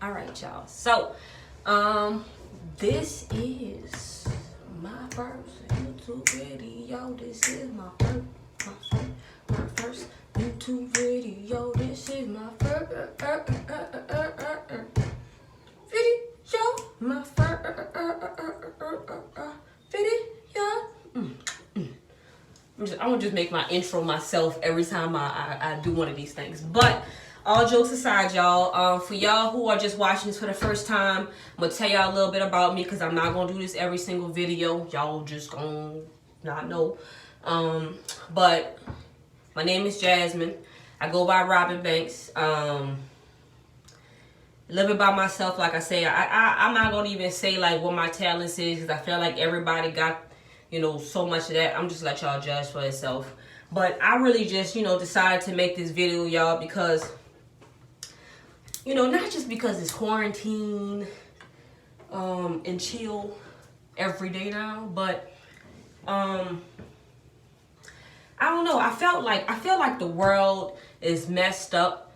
All right, y'all. So, this is my first YouTube video. This is my first YouTube video. This is my first video. My first video. I'm gonna just make my intro myself every time I do one of these things. But all jokes aside, y'all, for y'all who are just watching this for the first time, I'm gonna tell y'all a little bit about me because I'm not gonna do this every single video. Y'all just gonna not know. But my name is Jasmine. I go by Robin Banks. Living by myself, like I say, I'm not gonna even say like what my talents is because I feel like everybody got, so much of that. I'm just let y'all judge for yourself. But I really just, decided to make this video, y'all, because, not just because it's quarantine and chill every day now, but I don't know. I feel like the world is messed up,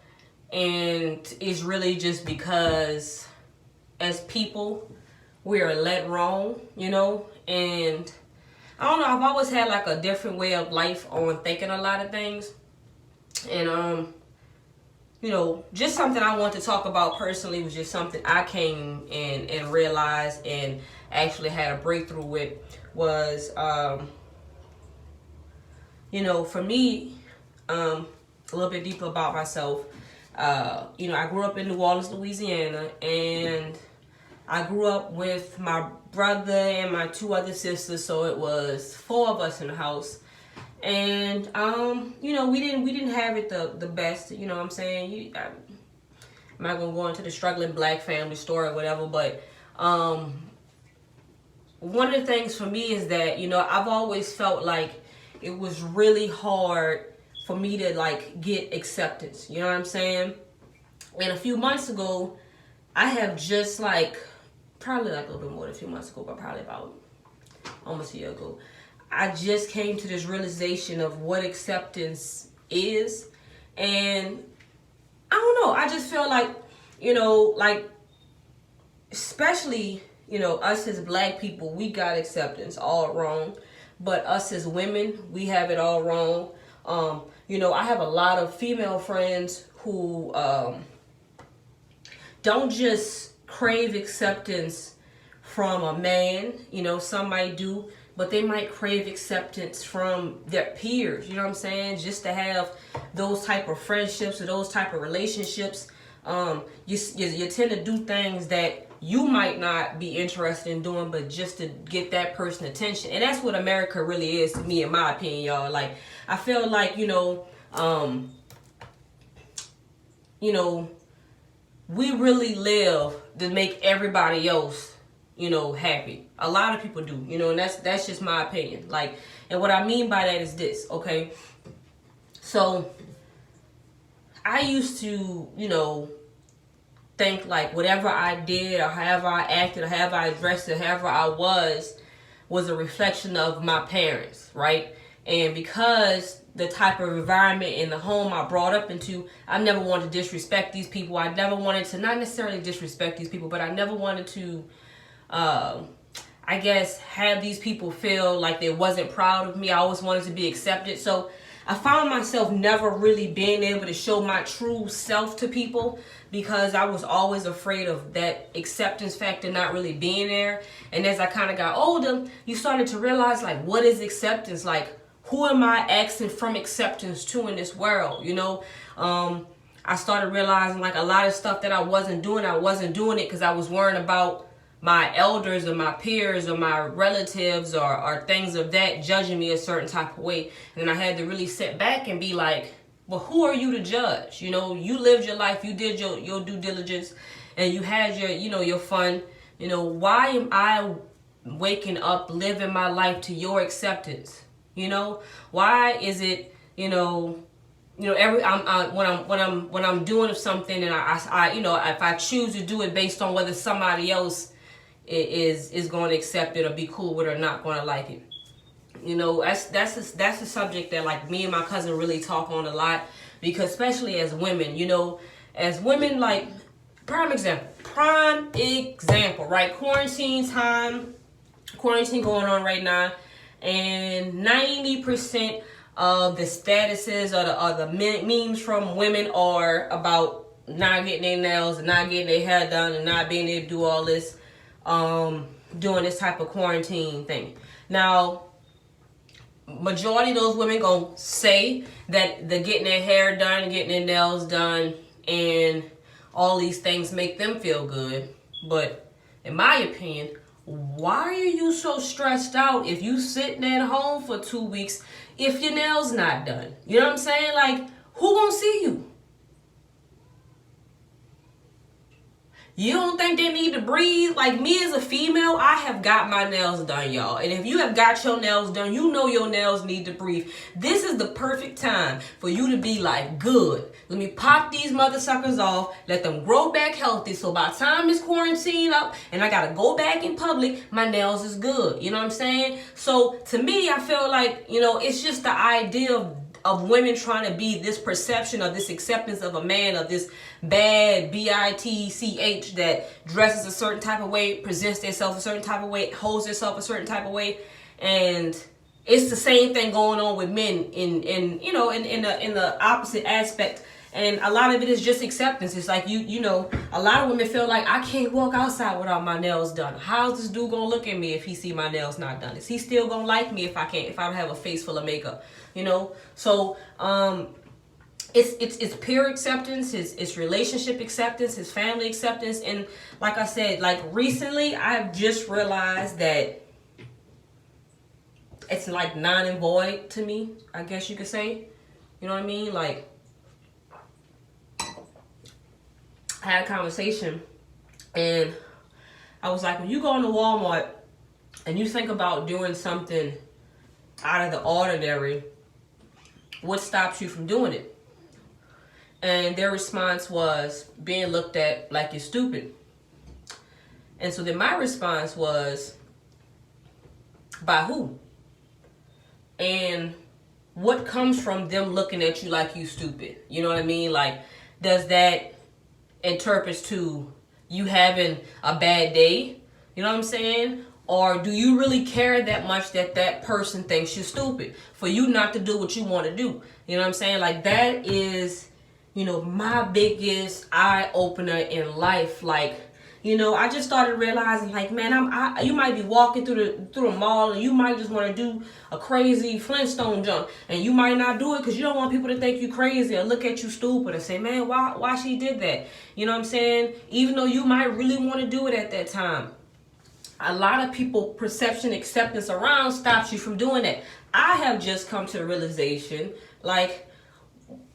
and it's really just because as people we are led wrong, and I don't know, I've always had like a different way of life on thinking a lot of things. And just something I want to talk about personally was just something I came and realized and actually had a breakthrough with was for me, a little bit deeper about myself. I grew up in New Orleans, Louisiana, and I grew up with my brother and my two other sisters, so it was 4 of us in the house. And we didn't have it the best, you know what I'm saying? I'm not gonna go into the struggling black family story or whatever, but one of the things for me is that, I've always felt like it was really hard for me to like get acceptance, you know what I'm saying? And a few months ago, I have just probably a little bit more than a few months ago, but probably about almost a year ago, I just came to this realization of what acceptance is. And I don't know, I just feel like, especially, us as black people, we got acceptance all wrong. But us as women, we have it all wrong. I have a lot of female friends who don't just crave acceptance from a man, some might do, but they might crave acceptance from their peers, you know what I'm saying? Just to have those type of friendships or those type of relationships. You tend to do things that you might not be interested in doing, but just to get that person attention. And that's what America really is to me, in my opinion, y'all. Like, I feel like, we really live to make everybody else, happy. A lot of people do, and that's just my opinion. Like, and what I mean by that is this, okay? So, I used to, think like whatever I did or however I acted or however I dressed or however I was a reflection of my parents, right? And because the type of environment in the home I brought up into, I never wanted to disrespect these people. I never wanted to, not necessarily disrespect these people, but I never wanted to, have these people feel like they wasn't proud of me. I always wanted to be accepted. So I found myself never really being able to show my true self to people because I was always afraid of that acceptance factor not really being there. And as I kind of got older, you started to realize, like, what is acceptance? Like, who am I asking from acceptance to in this world? I started realizing like a lot of stuff that I wasn't doing it because I was worrying about my elders or my peers or my relatives or things of that judging me a certain type of way. And I had to really sit back and be like, well, who are you to judge? You lived your life, you did your due diligence, and you had your fun. Why am I waking up living my life to your acceptance? Why is it, when I'm doing something and I if I choose to do it based on whether somebody else is going to accept it or be cool with it or not going to like it. That's a subject that like me and my cousin really talk on a lot, because especially as women, like prime example, prime example, right? Quarantine going on right now, and 90% of the statuses or the memes from women are about not getting their nails and not getting their hair done and not being able to do all this, doing this type of quarantine thing. Now, majority of those women gonna say that they're getting their hair done, getting their nails done, and all these things make them feel good. But in my opinion, why are you so stressed out if you sitting at home for 2 weeks if your nails not done? You know what I'm saying? Like, who gonna see you? You don't think they need to breathe? Like, me as a female, I have got my nails done, y'all. And if you have got your nails done, you know your nails need to breathe. This is the perfect time for you to be like, good, let me pop these mother suckers off, let them grow back healthy, so by the time it's quarantine up and I gotta go back in public, my nails is good. You know what I'm saying? So to me, I feel like, you know, it's just the idea of women trying to be this perception of this acceptance of a man, of this bad bitch that dresses a certain type of way, presents themselves a certain type of way, holds themselves a certain type of way. And it's the same thing going on with men in the opposite aspect. And a lot of it is just acceptance. It's like, you know, a lot of women feel like, I can't walk outside without my nails done. How's this dude gonna look at me if he see my nails not done? Is he still gonna like me if I don't have a face full of makeup? You know? So it's peer acceptance, it's relationship acceptance, it's family acceptance. And like I said, like recently I've just realized that it's like non and void to me, I guess you could say. You know what I mean? Like, I had a conversation and I was like, when you go into Walmart and you think about doing something out of the ordinary, what stops you from doing it? And their response was being looked at like you're stupid. And so then my response was, by who? And what comes from them looking at you like you stupid? You know what I mean? Like, does that interprets to you having a bad day? You know what I'm saying? Or do you really care that much that that person thinks you're stupid for you not to do what you want to do? You know what I'm saying? Like, that is, you know, my biggest eye opener in life. Like, you know, I just started realizing, like, man, you might be walking through the mall and you might just want to do a crazy Flintstone jump, and you might not do it because you don't want people to think you crazy or look at you stupid and say, man, why she did that? You know what I'm saying? Even though you might really want to do it at that time. A lot of people perception acceptance around stops you from doing that. I have just come to the realization, like,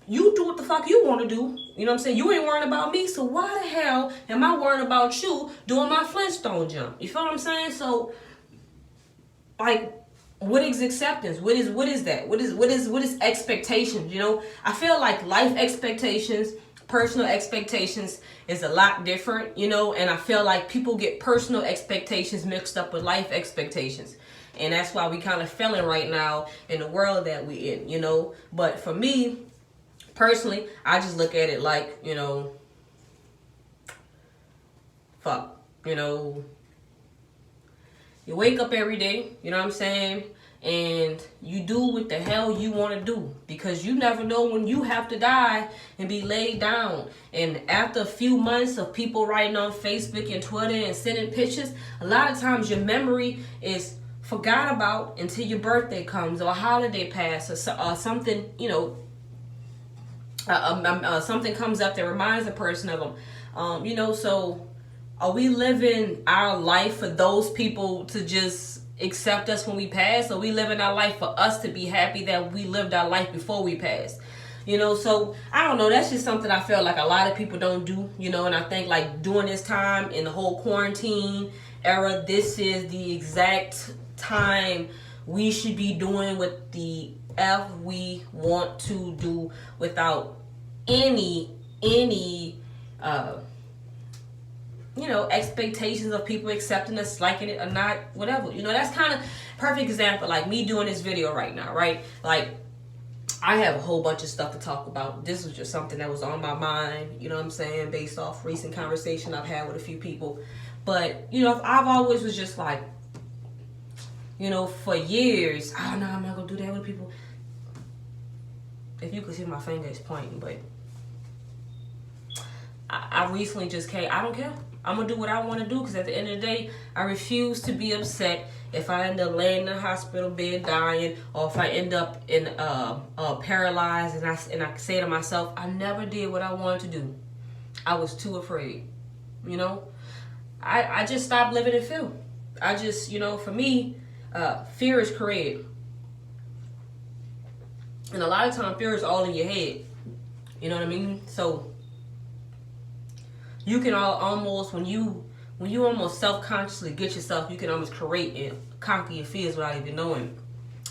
you do what the fuck you want to do. You know what I'm saying? You ain't worrying about me, so why the hell am I worrying about you doing my Flintstone jump? You feel what I'm saying? So, like, what is acceptance? What is that? What is expectations? You know, I feel like life expectations, personal expectations is a lot different, you know, and I feel like people get personal expectations mixed up with life expectations. And that's why we kind of feeling right now in the world that we in, you know. But for me, personally, I just look at it like, you know, fuck, you know, you wake up every day, you know what I'm saying, and you do what the hell you want to do, because you never know when you have to die and be laid down. And after a few months of people writing on Facebook and Twitter and sending pictures, a lot of times your memory is forgot about until your birthday comes or a holiday pass or something, you know, something comes up that reminds a person of them. You know, so are we living our life for those people to just accept us when we pass? Or are we living our life for us to be happy that we lived our life before we passed? You know, so I don't know. That's just something I feel like a lot of people don't do, you know, and I think like during this time in the whole quarantine era, this is the exact time we should be doing what the F we want to do without any you know, expectations of people accepting us, liking it or not, whatever. You know, that's kind of perfect example, like me doing this video right now, right? Like, I have a whole bunch of stuff to talk about. This was just something that was on my mind, you know what I'm saying, based off recent conversation I've had with a few people. But, you know, I've always was just like, you know, for years, oh no, I'm not gonna do that with people. If you could see my finger is pointing, but I recently just came, I don't care. I'm gonna do what I want to do, because at the end of the day, I refuse to be upset if I end up laying in the hospital bed dying, or if I end up in paralyzed, and I say to myself, I never did what I wanted to do. I was too afraid. You know, I just stopped living in fear. I just, you know, for me, fear is created, and a lot of times fear is all in your head. You know what I mean? So you can almost, when you almost self-consciously get yourself, you can almost create and conquer your fears without even knowing.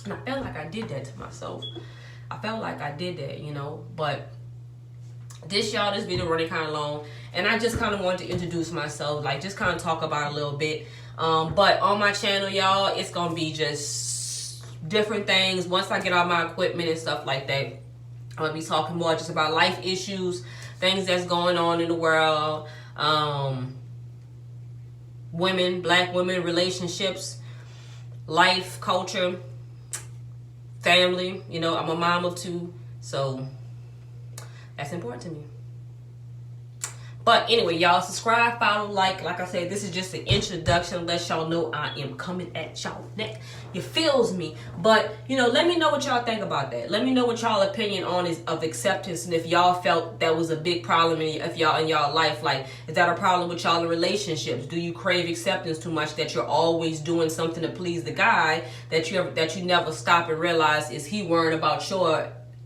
And I felt like I did that to myself. I felt like I did that, you know. But this video running kind of long, and I just kind of wanted to introduce myself, like just kind of talk about it a little bit. But on my channel, y'all, it's gonna be just different things. Once I get all my equipment and stuff like that, I'm gonna be talking more just about life issues, things that's going on in the world, women, black women, relationships, life, culture, family. You know, I'm a mom of 2, so that's important to me. But anyway, y'all, subscribe, follow, like I said, this is just an introduction. Let y'all know I am coming at y'all neck. You feels me. But, you know, let me know what y'all think about that. Let me know what y'all opinion on is of acceptance, and if y'all felt that was a big problem if y'all in y'all life. Like, is that a problem with y'all in relationships? Do you crave acceptance too much, that you're always doing something to please the guy, that you never stop and realize is he worrying about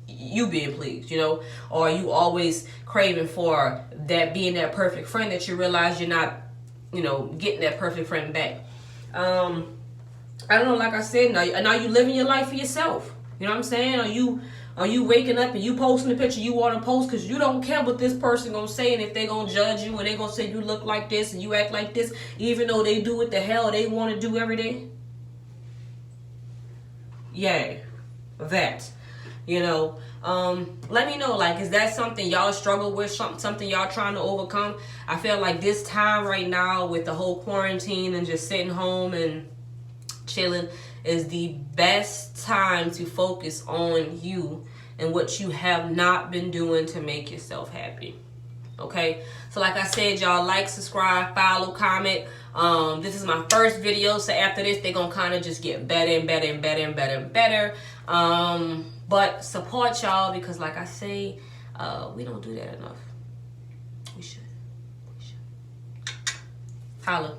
you being pleased, you know? Or are you always craving for that, being that perfect friend, that you realize you're not, you know, getting that perfect friend back? I don't know, like I said, now you living your life for yourself. You know what I'm saying? Are you waking up and you posting a picture you want to post because you don't care what this person gonna say, and if they gonna judge you, and they gonna say you look like this and you act like this, even though they do what the hell they want to do every day? Yeah, that. You know, let me know, like, is that something y'all struggle with, something y'all trying to overcome? I feel like this time right now with the whole quarantine and just sitting home and chilling is the best time to focus on you and what you have not been doing to make yourself happy. Okay, so like I said, y'all, like, subscribe, follow, comment. This is my first video, so after this they're gonna kind of just get better and better and better and better and better. But support y'all, because like I say, we don't do that enough. We should. Holla.